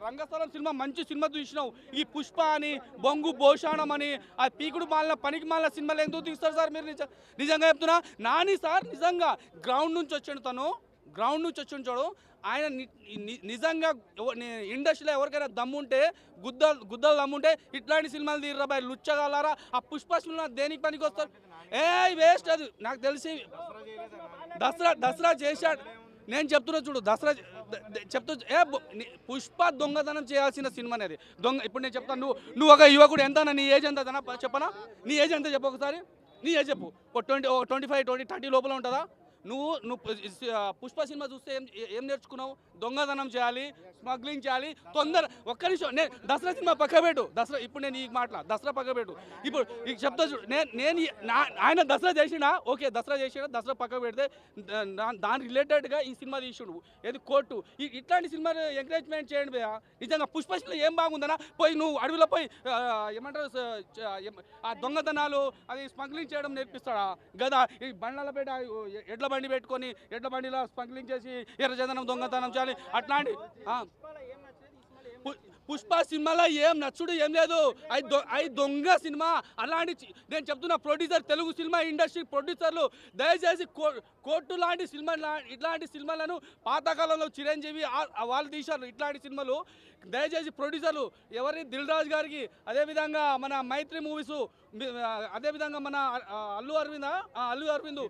రంగస్థలం cinema మంచి cinema చూసినావు. ఈ పుష్ప అని బొంగు భోషాణం అని ఆ పీకుడు మాలిన పనికి మాలిన సినిమాలు ఎందుకు తీస్తారు సార్ మీరు? నిజంగా చెప్తున్నా. నాని సార్ నిజంగా గ్రౌండ్ నుంచి వచ్చాడు, తను గ్రౌండ్ నుంచి వచ్చి ఉంటాడు ఆయన. నిజంగా ఇండస్ట్రీలో ఎవరికైనా దమ్ముంటే గుద్దలు దమ్ముంటే ఇట్లాంటి సినిమాలు తీర్రా బాయ్, లుచ్చగలరా. ఆ పుష్ప సినిమా దేనికి పనికి వస్తారు? వేస్ట్ అది. నాకు తెలిసి దసరా చేశాడు. నేను చెప్తున్నా చూడు, దసరా చెప్తూ పుష్ప దొంగతనం చేయాల్సిన సినిమా అనేది దొంగ. ఇప్పుడు నేను చెప్తాను, నువ్వు ఒక యువకుడు ఎంత, నీ ఏజ్ ఎంత చెప్పనా? నీ ఏజ్ ఎంత చెప్పు ఒకసారి, నీ ఏజ్ చెప్పు. 25, 30 లోపల ఉంటుందా? నువ్వు పుష్ప సినిమా చూస్తే ఏం నేర్చుకున్నావు? దొంగతనం చేయాలి, స్మగ్లింగ్ చేయాలి. ఒక్క నిమిషం, నేను దసరా సినిమా పక్కబెట్టు. దసరా ఇప్పుడు నేను ఈ దసరా పక్కబెట్టు. ఇప్పుడు చెప్తా చూడు, నేను ఆయన దసరా చేసినా ఓకే, దసరా చేసినా, దసరా పక్కకు పెడితే దానికి రిలేటెడ్గా ఈ సినిమా తీసుడు. ఏది కోర్టు. ఇట్లాంటి సినిమాలు ఎంకరేజ్మెంట్ చేయండి భయ్యా. నిజంగా పుష్ప సినిమా ఏం బాగుందనా? పోయి నువ్వు అడవిలో పోయి ఏమంటారు ఆ దొంగతనాలు అది స్మగ్లింగ్ చేయడం నేర్పిస్తాడా? గదా ఈ బండ్ల పేట ఎడ్ల బండి పెట్టుకొని ఎడ్ల బండిలో స్మగ్లింగ్ చేసి ఎర్రచందనం దొంగతనం చేయాలి అట్లాంటి. పుష్ప సినిమాలో ఏం నచ్చుడు ఏం లేదు. అది దొంగ సినిమా. అలాంటి నేను చెప్తున్నా, ప్రొడ్యూసర్, తెలుగు సినిమా ఇండస్ట్రీ ప్రొడ్యూసర్లు దయచేసి కోర్టు లాంటి సినిమా, ఇట్లాంటి సినిమాలను పాతకాలంలో చిరంజీవి వాళ్ళు తీశారు. ఇట్లాంటి సినిమాలు దయచేసి ప్రొడ్యూసర్లు ఎవరి దిల్ రాజు గారికి, అదేవిధంగా మన మైత్రి మూవీసు, అదేవిధంగా మన అల్లు అరవింద్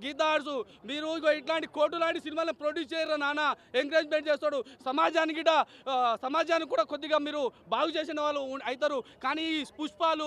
గీతా ఆర్ట్స్, మీరు ఇట్లాంటి కోర్టు లాంటి సినిమాలను ప్రొడ్యూస్ చేయరు నాన్న. ఎంకరేజ్మెంట్ చేస్తాడు. సమాజానికి కూడా కొద్దిగా మీరు బాగు చేసిన వాళ్ళు అవుతారు. కానీ ఈ పుష్పాలు